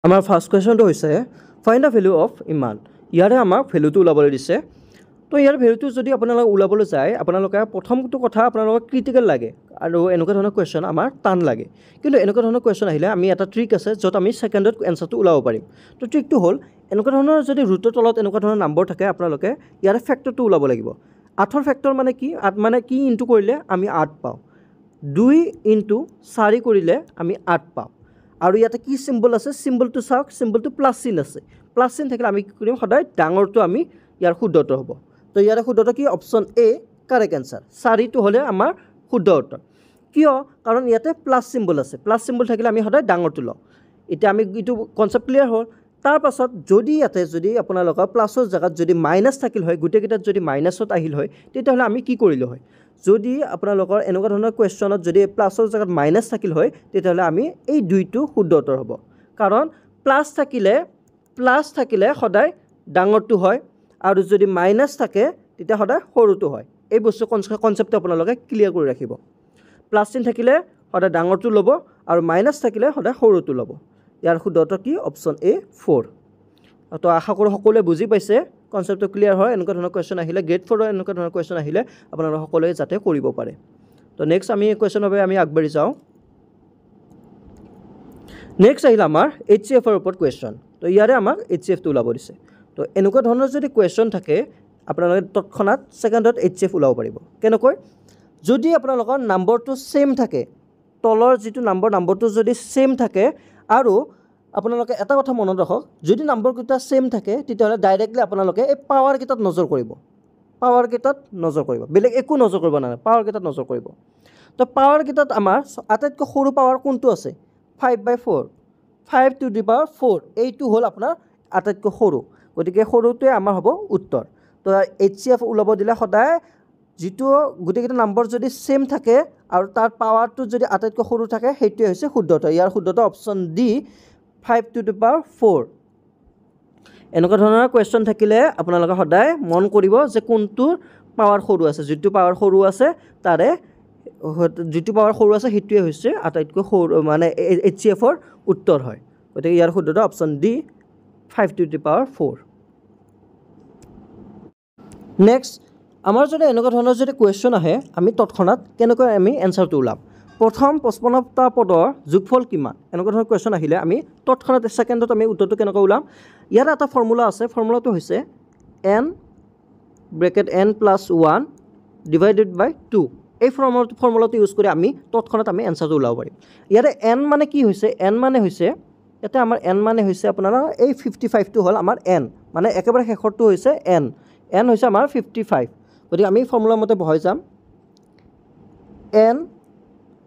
আমাৰ ফাৰ্ষ্ট কুৱেশ্যনটো হৈছে find the value of ইমান। ইয়াৰে আমাক ভেলুটো ওলাবলৈ দিছে। তো ইয়াৰ ভেলুটো যদি আপোনালোকে ওলাবলৈ যায় আপোনালোকে প্ৰথমটো কথা আপোনালোকক ক্ৰিটিকেল লাগে আৰু এনেকুৱা ধৰণৰ কুৱেশ্যন আমাৰ টান লাগে। কিন্তু এনেকুৱা ধৰণৰ কুৱেশ্যন আহিলে আমি এটা ট্ৰিক আছে য'ত আমি ছেকেণ্ডত এনচাৰটো ওলাব পাৰিম। তো ট্ৰিকটো হ'ল এনেকুৱা ধৰণৰ যদি ৰুটৰ তলত এনেকুৱা ধৰণৰ নম্বৰ থাকে আপোনালোকে ইয়াৰে ফেক্টৰটো ওলাব লাগিব। 8ৰ ফেক্টৰ মানে কি? 8 মানে কি ইনটু কৰিলে আমি 8 পাওঁ। 2 ইনটু 4 কৰিলে আমি 8 পাওঁ। আৰু ইয়াতে কি চিম্বল আছে? চিম্বলটো চাওক, চিম্বলটো প্লাছ চিন আছে। প্লাছ চিন থাকিলে আমি কি কৰিম? সদায় ডাঙৰটো আমি ইয়াৰ শুদ্ধটো হ'ব। তো ইয়াৰে শুদ্ধটো কি? Option A correct answer. 4টো হ'লে আমাৰ শুদ্ধ উত্তৰ। কিয়? কাৰণ ইয়াতে প্লাছ চিম্বল আছে। প্লাছ চিম্বল থাকিলে আমি সদায় ডাঙৰটো লওঁ। এতিয়া আমি এইটো কনচেপ্ট ক্লিয়াৰ হ'ল। তাৰ পাছত যদি ইয়াতে যদি আপোনালোকৰ প্লাছৰ জেগাত যদি মাইনাছ থাকিল হয়, গোটেইকেইটাত যদি মাইনাছত আহিল হয়, তেতিয়াহ'লে আমি কি কৰিলোঁ হয়? যদি আপোনালোকৰ এনেকুৱা ধৰণৰ কুৱেশ্যনত যদি প্লাছৰ জেগাত মাইনাছ থাকিল হয়, তেতিয়াহ'লে আমি এই 2টো শুদ্ধ উত্তৰ হ'ব। কাৰণ প্লাছ থাকিলে সদায় ডাঙৰটো হয় আৰু যদি মাইনাছ থাকে তেতিয়া সদায় সৰুটো হয়। এই বস্তু কনচেপ্টটো আপোনালোকে ক্লিয়াৰ কৰি ৰাখিব। প্লাছ চিন থাকিলে সদায় ডাঙৰটো ল'ব আৰু মাইনাছ থাকিলে সদায় সৰুটো ল'ব। ইয়াৰ শুদ্ধ উত্তৰ কি? অপশ্যন এ 4। তো আশা কৰোঁ সকলোৱে বুজি পাইছে, কনচেপ্টটো ক্লিয়াৰ হয়। এনেকুৱা ধৰণৰ কুৱেশ্যন আহিলে গ্ৰেড 4ৰ এনেকুৱা ধৰণৰ কুৱেশ্যন আহিলে আপোনালোকে সকলোৱে যাতে কৰিব পাৰে। তো নেক্সট আমি কুৱেশ্যনৰ বাবে আমি আগবাঢ়ি যাওঁ। নেক্সট আহিলে আমাৰ HCFৰ ওপৰত কুৱেশ্যন। তো ইয়াৰে আমাক HCFটো ওলাব দিছে। তো এনেকুৱা ধৰণৰ যদি কুৱেশ্যন থাকে আপোনালোকে তৎক্ষণাত ছেকেণ্ডত HCF ওলাব পাৰিব। কেনেকৈ? যদি আপোনালোকৰ নম্বৰটো ছেইম থাকে, তলৰ যিটো নম্বৰটো যদি ছেইম থাকে আৰু আপোনালোকে এটা কথা মনত ৰাখক, যদি নম্বৰকেইটা ছেইম থাকে তেতিয়াহ'লে ডাইৰেক্টলি আপোনালোকে এই পাৱাৰকেইটাত নজৰ কৰিব। বেলেগ একো নজৰ কৰিব নালাগে, পাৱাৰকেইটাত নজৰ কৰিব। তো পাৱাৰকেইটাত আমাৰ আটাইতকৈ সৰু পাৱাৰ কোনটো আছে? 5/4, 5 to the power 4। এইটো হ'ল আপোনাৰ আটাইতকৈ সৰু, গতিকে সৰুটোৱে আমাৰ হ'ব উত্তৰ। তো HCF ওলাব দিলে সদায় যিটো গোটেইকেইটা নম্বৰ যদি ছেইম থাকে আৰু তাৰ পাৱাৰটো যদি আটাইতকৈ সৰু থাকে সেইটোৱে হৈছে শুদ্ধ উত্তৰ। ইয়াৰ শুদ্ধ উত্তৰ option D 5 to the power 4। এনেকুৱা ধৰণৰ কুৱেশ্যন থাকিলে আপোনালোকে সদায় মন কৰিব যে কোনটোৰ পাৱাৰ সৰু আছে। যিটো পাৱাৰ সৰু আছে সেইটোৱে হৈছে আটাইতকৈ সৰু মানে HCFৰ উত্তৰ হয়। গতিকে ইয়াৰ শুদ্ধ উত্তৰ option D 5 to the power 4। Next আমাৰ যদি এনেকুৱা ধৰণৰ যদি কুৱেশ্যন আহে আমি তৎক্ষণাত কেনেকৈ আমি এনচাৰটো ওলাম? প্ৰথম 55টা পদৰ যোগফল কিমান? এনেকুৱা ধৰণৰ কুৱেশ্যন আহিলে আমি তৎক্ষণাত ছেকেণ্ডত আমি উত্তৰটো কেনেকৈ ওলাম? ইয়াত এটা ফৰ্মুলা আছে। ফৰ্মুলাটো হৈছে n + 1 ডিভাইডেড বাই 2। এই ফৰ্মুলাটো ইউজ কৰি আমি তৎক্ষণাত আমি এনচাৰটো ওলাব পাৰিম। ইয়াতে n মানে কি হৈছে? n মানে হৈছে ইয়াতে আমাৰ n মানে হৈছে আপোনাৰ এই 55টো হ'ল আমাৰ n, মানে একেবাৰে শেষৰটো হৈছে n হৈছে আমাৰ 55। গতিকে আমি ফৰ্মুলা মতে বহাই যাম।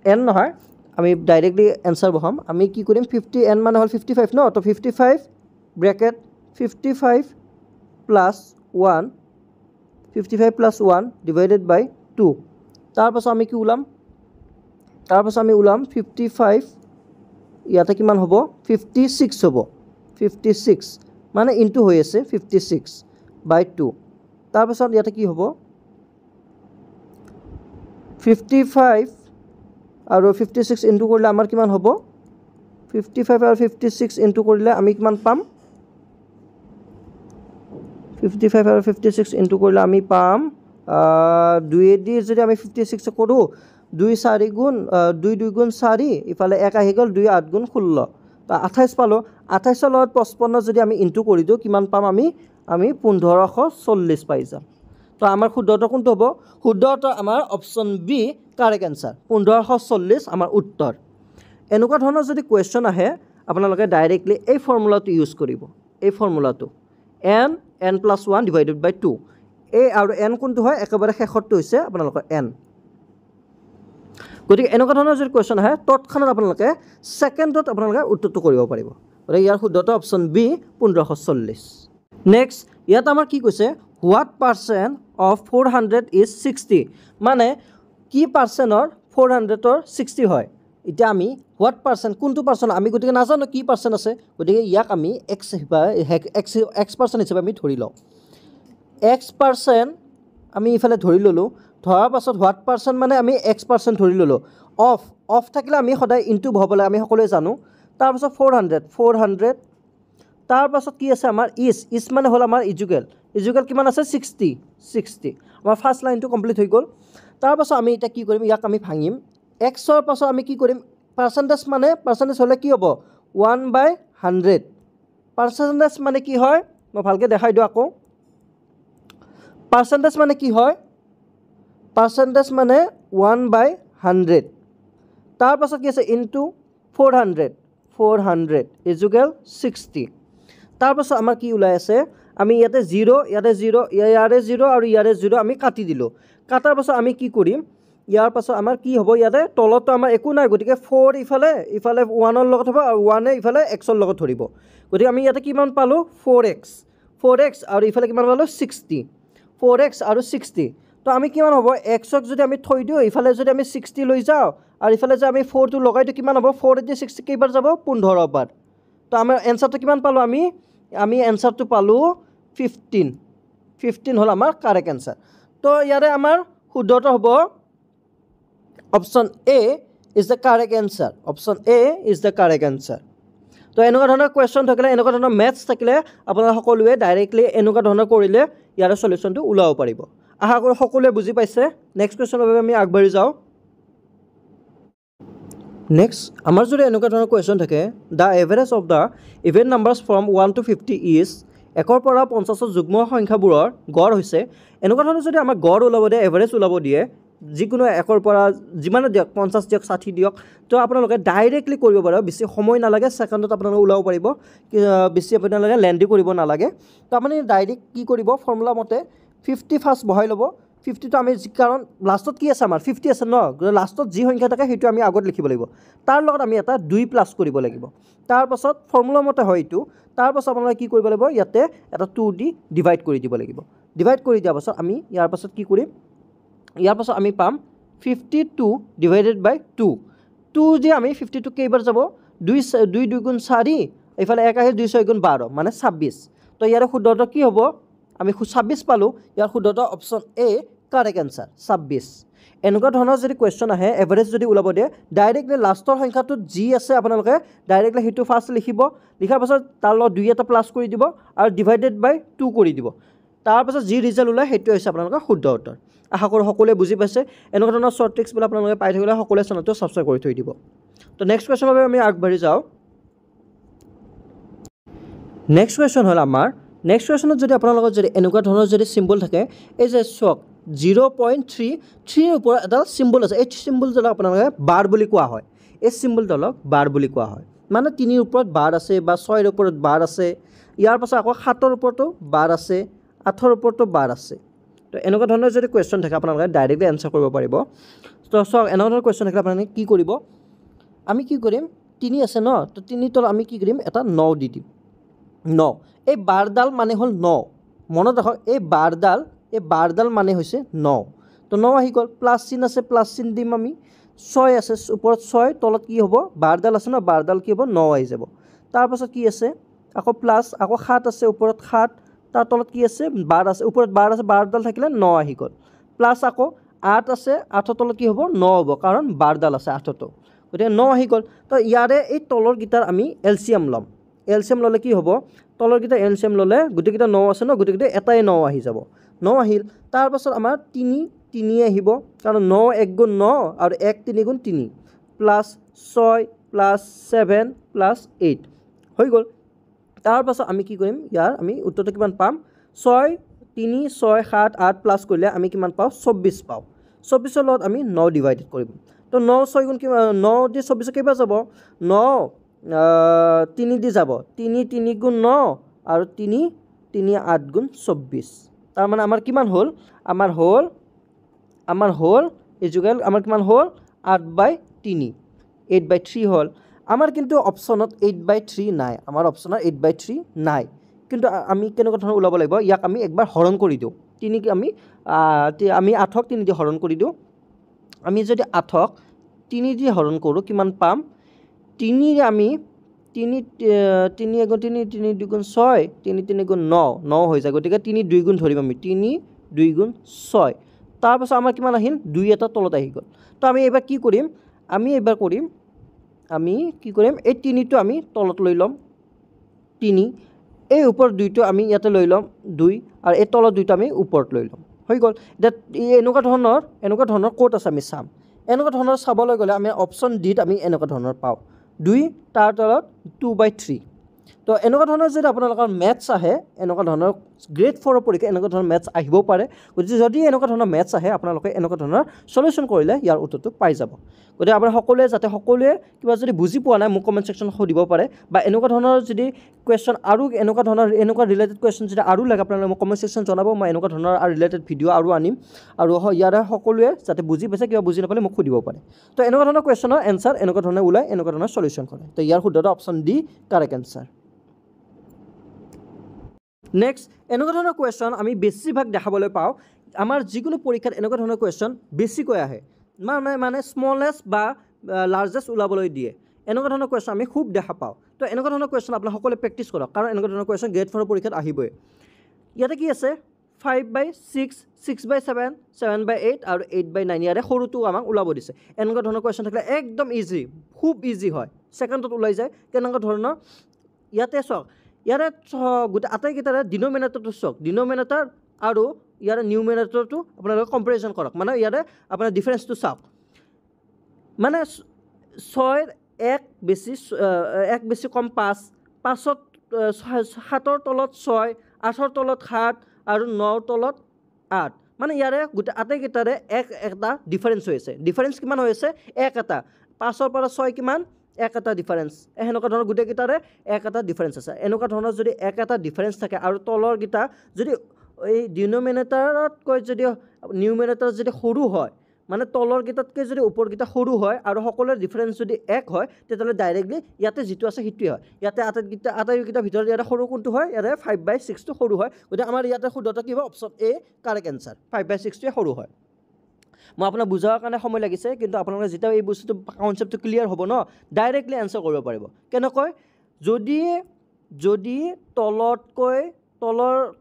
n নহয়, আমি ডাইৰেক্টলি এনচাৰ বহাম। আমি কি কৰিম? n মানে হ'ল 55 ন? তো 55 ব্ৰেকেট 55 + 1 ডিভাইডেড বাই 2। তাৰপাছত আমি কি ওলাম? তাৰপাছত আমি ওলাম 55 ইয়াতে কিমান হ'ব? 56 হ'ব। 56 মানে ইনটু হৈ আছে 56/2। তাৰপাছত ইয়াতে কি হ'ব? 55 আৰু 56 ইনটু কৰিলে আমাৰ কিমান হ'ব? 55 আৰু 56 ইনটু কৰিলে আমি কিমান পাম? 55 আৰু 56 ইনটু কৰিলে আমি পাম 2 যদি আমি 56 কৰোঁ 2 2 গুণ 4, ইফালে 1 আহি গ'ল, 2 8 গুণ 16, তো 28 পালোঁ। 28ৰ লগত 55 যদি আমি ইনটু কৰি দিওঁ কিমান পাম? আমি 1540 পাই যাম। তো আমাৰ শুদ্ধ উত্তৰ কোনটো হ'ব? শুদ্ধ উত্তৰ আমাৰ অপশ্যন বি কাৰেক্ট এনচাৰ, 1540 আমাৰ উত্তৰ। এনেকুৱা ধৰণৰ যদি কুৱেশ্যন আহে আপোনালোকে ডাইৰেক্টলি এই ফৰ্মুলাটো ইউজ কৰিব। এই ফৰ্মুলাটো n + 1 ডিভাইডেড বাই 2। এই আৰু n কোনটো হয়? একেবাৰে শেষৰটো হৈছে আপোনালোকৰ n। গতিকে এনেকুৱা ধৰণৰ যদি কুৱেশ্যন আহে তৎক্ষণাত আপোনালোকে ছেকেণ্ডত আপোনালোকে উত্তৰটো কৰিব পাৰিব। গতিকে ইয়াৰ শুদ্ধ উত্তৰ অপশ্যন বি 1540। নেক্সট ইয়াত আমাৰ কি কৈছে? What percent of 400 is 60? মানে কি পাৰ্চেণ্টৰ 400ৰ 60 হয়? এতিয়া আমি হোৱাট পাৰ্চেণ্ট, কোনটো পাৰ্চেণ্ট আমি গতিকে নাজানো কি পাৰ্চেণ্ট আছে। গতিকে ইয়াক আমি এক্স পাৰ্চেণ্ট হিচাপে আমি ধৰি লওঁ। এক্স পাৰ্চেণ্ট আমি ইফালে ধৰি ল'লোঁ। ধৰাৰ পাছত হোৱাট পাৰ্চেণ্ট মানে আমি এক্স পাৰ্চেণ্ট ধৰি ল'লোঁ। অফ থাকিলে আমি সদায় ইনটু বহাব লাগে, আমি সকলোৱে জানো। তাৰপাছত 400 তাৰপাছত কি আছে আমাৰ ইজ মানে হ'ল আমাৰ ইজুকেল কিমান আছে 60 আমাৰ ফাৰ্ষ্ট লাইনটো কমপ্লিট হৈ গ'ল তাৰপাছত আমি এতিয়া কি কৰিম ইয়াক আমি ভাঙিম এক্সৰ পাছত আমি কি কৰিম পাৰ্চেণ্টেজ হ'লে কি হ'ব 1/100 পাৰ্চেণ্টেজ মানে কি হয় মই ভালকৈ দেখাই দিওঁ আকৌ পাৰ্চেণ্টেজ মানে কি হয় পাৰ্চেণ্টেজ মানে 1/100 তাৰপাছত কি আছে ইনটু 400 ইজুকেল 60 তাৰপাছত আমাৰ কি ওলাই আছে আমি ইয়াতে 0 ইয়াৰে 0 আৰু ইয়াৰে 0 আমি কাটি দিলোঁ কাটাৰ পাছত আমি কি কৰিম ইয়াৰ পাছত আমাৰ কি হ'ব ইয়াতে তলতো আমাৰ একো নাই গতিকে 4 ইফালে 1ৰ লগত হ'ব আৰু 1 ইফালে xৰ লগত ধৰিব গতিকে আমি ইয়াতে কিমান পালোঁ 4x আৰু ইফালে কিমান পালোঁ 60 4x আৰু 60 তো আমি কিমান হ'ব xক যদি আমি থৈ দিওঁ ইফালে যদি আমি 60 লৈ যাওঁ আৰু ইফালে যে আমি 4টো লগাই দিওঁ কিমান হ'ব 4 × 60 কেইবাৰ যাব 15 বাৰ তো আমাৰ এনসাৰটো কিমান পালোঁ আমি এনসাৰটো পালোঁ 15 হ'ল আমাৰ কাৰেক্ট এনসাৰ তো ইয়াৰে আমাৰ শুদ্ধটো হ'ব option A is the correct answer তো এনেকুৱা ধৰণৰ কুৱেশ্যন থাকিলে এনেকুৱা ধৰণৰ মেথছ থাকিলে আপোনালোকে সকলোৱে ডাইৰেক্টলি এনেকুৱা ধৰণৰ কৰিলে ইয়াৰ সলিউশ্যনটো ওলাব পাৰিব আশা কৰোঁ সকলোৱে বুজি পাইছে নেক্সট কুৱেশ্যনৰ বাবে আমি আগবাঢ়ি যাওঁ নেক্সট আমাৰ যদি এনেকুৱা ধৰণৰ কুৱেশ্যন থাকে the average of the even numbers from 1 to 50 is 1ৰ পৰা 50ৰ যুগ্ম সংখ্যাবোৰৰ গড় হৈছে এনেকুৱা ধৰণৰ যদি আমাৰ গড় ওলাব দিয়ে এভাৰেজ ওলাব দিয়ে যিকোনো 1ৰ পৰা যিমানে দিয়ক 50 দিয়ক 60 দিয়ক তো আপোনালোকে ডাইৰেক্টলি কৰিব পাৰে বেছি সময় নালাগে ছেকেণ্ডত আপোনালোকে ওলাব পাৰিব বেছি আপোনালোকে লেণ্ডি কৰিব নালাগে তো আপুনি ডাইৰেক্ট কি কৰিব ফৰ্মুলা মতে 50 ফাৰ্ষ্ট বহাই ল'ব 50টো আমি কাৰণ লাষ্টত কি আছে আমাৰ 50 আছে ন লাষ্টত যি সংখ্যা থাকে সেইটো আমি আগত লিখিব লাগিব তাৰ লগত আমি এটা 2 প্লাছ কৰিব লাগিব তাৰপাছত ফৰ্মুলা মতে হয় এইটো তাৰপাছত আপোনালোকে কি কৰিব লাগিব ইয়াতে এটা 2 দি ডিভাইড কৰি দিব লাগিব ডিভাইড কৰি দিয়াৰ পাছত আমি ইয়াৰ পাছত কি কৰিম ইয়াৰ পাছত আমি পাম 52 ডিভাইডেড বাই 2 যে আমি 52 কেইবাৰ যাব 2 গুণ 4 এইফালে 1 আহে 2 6 গুণ 12 মানে 26 তো ইয়াৰ শুদ্ধটো কি হ'ব আমি 26 পালোঁ ইয়াৰ শুদ্ধটো অপশ্যন এ কাৰেক্ট এনসাৰ 26 এনেকুৱা ধৰণৰ যদি কুৱেশ্যন আহে এভাৰেজ যদি ওলাব দিয়ে ডাইৰেক্টলি লাষ্টৰ সংখ্যাটো যি আছে আপোনালোকে ডাইৰেক্টলি সেইটো ফাৰ্ষ্ট লিখিব লিখাৰ পাছত তাৰ লগত 2 এটা প্লাছ কৰি দিব আৰু ডিভাইডেড বাই 2 কৰি দিব তাৰপাছত যি ৰিজাল্ট ওলায় সেইটো হৈছে আপোনালোকৰ শুদ্ধ উত্তৰ আশা কৰোঁ সকলোৱে বুজি পাইছে এনেকুৱা ধৰণৰ শ্বৰ্ট ট্ৰিক্সবিলাক আপোনালোকে পাই থাকিলে সকলোৱে চেনেলটো ছাবস্ক্ৰাইব কৰি থৈ দিব তো নেক্সট কুৱেশ্যনৰ বাবে আমি আগবাঢ়ি যাওঁ নেক্সট কুৱেশ্যন হ'ল আমাৰ নেক্সট কুৱেশ্যনত যদি আপোনালোকৰ যদি এনেকুৱা ধৰণৰ যদি চিম্বল থাকে এই যে চক 0.3 ওপৰত এটা চিম্বল আছে এই চিম্বলডালক আপোনালোকে বাৰ বুলি কোৱা হয় এই চিম্বলডালক বাৰ বুলি কোৱা হয় মানে 3ৰ ওপৰত বাৰ আছে বা 6ৰ ওপৰত বাৰ আছে ইয়াৰ পাছত আকৌ 7ৰ ওপৰতো বাৰ আছে 8ৰ ওপৰতো বাৰ আছে তো এনেকুৱা ধৰণৰ যদি কুৱেশ্যন থাকে আপোনালোকে ডাইৰেক্টলি এনসাৰ কৰিব পাৰিব তো চক এনেকুৱা ধৰণৰ কুৱেশ্যন থাকিলে আপোনালোকে কি কৰিব আমি কি কৰিম 3 আছে ন তো 3 তলত আমি কি কৰিম এটা 9 দি দিম 9 এই বাৰডাল মানে হ'ল 9 মনত ৰাখক এই বাৰডাল মানে হৈছে 9 তো 9 আহি গ'ল প্লাছ চিন আছে প্লাছ চিন দিম আমি 6 আছে ওপৰত 6 তলত কি হ'ব বাৰডাল আছে ন বাৰডাল কি হ'ব 9 আহি যাব তাৰপাছত কি আছে আকৌ প্লাছ আকৌ 7 আছে ওপৰত 7 তাৰ তলত কি আছে বাৰ আছে ওপৰত বাৰ আছে বাৰডাল থাকিলে 9 আহি গ'ল প্লাছ আকৌ 8 আছে 8ৰ তলত কি হ'ব 9 হ'ব কাৰণ বাৰডাল আছে 8টো গতিকে 9 আহি গ'ল তো ইয়াৰে এই তলৰ গিটাৰ আমি এলচিয়াম ল'ম এলচিয়াম ল'লে কি হ'ব তলৰ গিটাৰ এলচিয়াম ল'লে গোটেইকেইটা 9 আছে ন গোটেইকেইটা এটাই 9 আহি যাব 9 আহিল তাৰপাছত আমাৰ 3 আহিব কাৰণ 9 1 গুণ 9 আৰু 1 3 গুণ 3 প্লাছ 6 প্লাছ 7 প্লাছ 8 হৈ গ'ল তাৰপাছত আমি কি কৰিম ইয়াৰ আমি উত্তৰটো কিমান পাম 6 3 6 7 8 প্লাছ কৰিলে আমি কিমান পাওঁ 24 পাওঁ 24ৰ লগত আমি 9 ডিভাইডেড কৰিম তো 9 6 গুণ 9 দি 24 কেইবাৰ যাব 9 3 দি যাব 3 গুণ 9 আৰু 3 8 গুণ 24 তাৰমানে আমাৰ কিমান হ'ল আমাৰ হ'ল ইজুকেল আমাৰ কিমান হ'ল 8/3 8/3 হ'ল আমাৰ কিন্তু অপশ্যনত 8/3 নাই আমাৰ অপশ্যনত 8/3 নাই কিন্তু আমি কেনেকুৱা ধৰণৰ ওলাব লাগিব ইয়াক আমি একবাৰ হৰণ কৰি দিওঁ 3 আমি 8ক 3 দি হৰণ কৰি দিওঁ আমি যদি 8ক 3 দি হৰণ কৰোঁ কিমান পাম 3 আমি 3 গুণ 3 3 2 গুণ 6 3 গুণ 9 হৈ যায় গতিকে 3 2 গুণ ধৰিম আমি 3 2 গুণ 6 তাৰপাছত আমাৰ কিমান আহিল 2 এটা তলত আহি গ'ল তো আমি এইবাৰ কি কৰিম আমি এইবাৰ কৰিম আমি কি কৰিম এই 3টো আমি তলত লৈ ল'ম 3 এই ওপৰ 2টো আমি ইয়াতে লৈ ল'ম 2 আৰু এই তলত 2টো আমি ওপৰত লৈ ল'ম হৈ গ'ল এতিয়া এনেকুৱা ধৰণৰ ক'ত আছে আমি চাম এনেকুৱা ধৰণৰ চাবলৈ গ'লে আমি অপশ্যন ডিত আমি এনেকুৱা ধৰণৰ পাওঁ 2 তাৰ তলত 2/3 তো এনেকুৱা ধৰণৰ যদি আপোনালোকৰ মেথছ আহে এনেকুৱা ধৰণৰ গ্ৰেড 4 পৰীক্ষা এনেকুৱা ধৰণৰ মেথছ আহিব পাৰে গতিকে যদি এনেকুৱা ধৰণৰ মেথছ আহে আপোনালোকে এনেকুৱা ধৰণৰ সলিউশন কৰিলে ইয়াৰ উত্তৰটো পাই যাব গতিকে আপোনাৰ সকলোৱে কিবা যদি বুজি পোৱা নাই মোক কমেন্ট সেকশনত সুধিব পাৰে বা এনেকুৱা ধৰণৰ যদি কোৱেশ্চন আৰু এনেকুৱা ৰিলেটেড কোৱেশ্চন যদি আৰু লাগে আপোনালোকে মোক কমেন্ট সেকশন জনাব মই এনেকুৱা ধৰণৰ আৰু ৰিলেটেড ভিডিঅ' আৰু আনিম আৰু ইয়াৰে সকলোৱে যাতে বুজি পাইছে কিবা বুজি নাপালে মোক সুধিব পাৰে তো এনেকুৱা ধৰণৰ কোৱেশ্চনৰ এনসাৰ এনেকুৱা ধৰণৰ ওলাই এনেকুৱা ধৰণৰ সলিউশন কৰে তো ইয়াৰ শুদ্ধটো option D correct answer next এনেকুৱা ধৰণৰ কোৱেশ্চন আমি বেছিভাগ দেখাবলৈ পাওঁ আমাৰ যিকোনো পৰীক্ষাত এনেকুৱা ধৰণৰ কোৱেশ্চন বেছিকৈ আহে মানে স্মলেষ্ট বা লাৰ্জেষ্ট ওলাবলৈ দিয়ে এনেকুৱা ধৰণৰ কোৱেশ্চন আমি খুব দেখা পাওঁ তো এনেকুৱা ধৰণৰ কোৱেশ্চন আপোনালোকে সকলোৱে প্ৰেক্টিছ কৰক কাৰণ এনেকুৱা ধৰণৰ কোৱেশ্চন গ্ৰেড 4 পৰীক্ষাত আহিবই ইয়াতে কি আছে 5/6 6/7 7/8 আৰু 8/9 ইয়াৰে সৰুটো আমাক ওলাব দিছে এনেকুৱা ধৰণৰ কোৱেশ্চন থাকিলে একদম ইজি খুব ইজি হয় সেকেন্ডত ওলাই যায় কেনেকুৱা ধৰণৰ ইয়াতে চাওক ইয়াৰে গোটে আটাইকেইটাৰে ডিনোমিনেটৰটো চাওক ডিনোমিনেটৰ আৰু ইয়াৰে নিউমিনেটৰটো আপোনালোকে কম্পেৰিজন কৰক মানে ইয়াৰে আপোনাৰ ডিফাৰেন্সটো চাওক মানে 6 1 বেছি কম 5 5ত 7ৰ তলত 6 8ৰ তলত 7 আৰু 9ৰ তলত 8 মানে ইয়াৰে গোটে আটাইকেইটাৰে এটা ডিফাৰেন্স হৈছে ডিফাৰেন্স কিমান হৈছে এটা 5ৰ পৰা 6 কিমান একটা ডিফাৰেন্স এনেকুৱা ধৰণৰ গোটেইকেইটাৰে এটা ডিফাৰেন্স আছে এনেকুৱা ধৰণৰ যদি এটা ডিফাৰেন্স থাকে আৰু তলৰ গিটা যদি এই ডিনোমিনেটৰতকৈ যদি নিউমিনেটৰ যদি সৰু হয় মানে তলৰ গিটাতকৈ যদি ওপৰ গিটা সৰু হয় আৰু সকলোৰ ডিফাৰেন্স যদি এক হয় তেতিয়াহ'লে ডাইৰেক্টলি ইয়াতে যিটো আছে হিটোই হয় ইয়াতে আটাইকেইটা ভিতৰত ইয়াতে সৰু কোনটো হয় ইয়াতে 5/6 টো সৰু হয় গতিকে আমাৰ ইয়াতে শুদ্ধটো কি হ'ব অপশ্যন এ কাৰেক্ট এনসাৰ 5/6 টোৱে সৰু হয় মই আপোনাক বুজাৱাৰ কাৰণে সময় লাগিছে কিন্তু আপোনালোকে যেতিয়া এই বস্তুটো কনসেপ্টটো ক্লিয়াৰ হ'ব ন ডাইৰেক্টলি আনসাৰ কৰিব পাৰিব কেনেকৈ যদি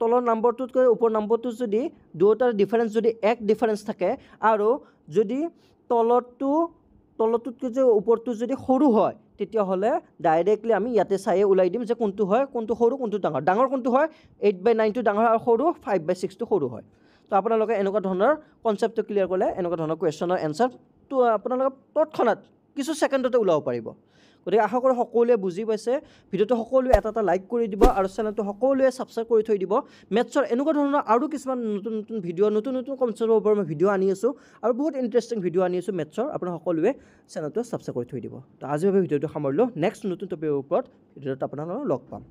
তলৰ নম্বৰটোতকৈ ওপৰ নম্বৰটো যদি দুটাৰ ডিফাৰেন্স যদি এক ডিফাৰেন্স থাকে আৰু যদি তলতকৈ যে ওপৰটো যদি সৰু হয় তেতিয়াহ'লে ডাইৰেক্টলি আমি ইয়াতে চাইয়ে ওলাই দিম যে কোনটো হয় কোনটো সৰু কোনটো ডাঙৰ কোনটো হয় 8/9 টো ডাঙৰ আৰু সৰু 5/6 টো সৰু হয় তো আপোনালোকে এনেকুৱা ধৰণৰ কনসেপ্টটো ক্লিয়াৰ কৰিলে এনেকুৱা ধৰণৰ কোৱেশ্চনৰ এনসাৰটো আপোনালোকে তৎক্ষণাত কিছু সেকেন্ডতে ওলাব পাৰিব গতিকে আশা কৰোঁ সকলোৱে বুজি পাইছে ভিডিঅ'টো সকলোৱে এটা লাইক কৰি দিব আৰু চেনেলটো সকলোৱে সাবস্ক্ৰাইব কৰি থৈ দিব মেথছৰ এনেকুৱা ধৰণৰ আৰু কিছুমান নতুন ভিডিঅ' নতুন কনসেপ্টৰ ওপৰত মই ভিডিঅ' আনি আছোঁ আৰু বহুত ইণ্টাৰেষ্টিং ভিডিঅ' আনি আছোঁ মেথছৰ আপোনালোকে সকলোৱে চেনেলটো সাবস্ক্ৰাইব কৰি থৈ দিব তো আজিৰ ভিডিঅ'টো সামৰিলোঁ নেক্সট নতুন টপিকৰ ওপৰত ভিডিঅ'ত আপোনালোকক লগ পাম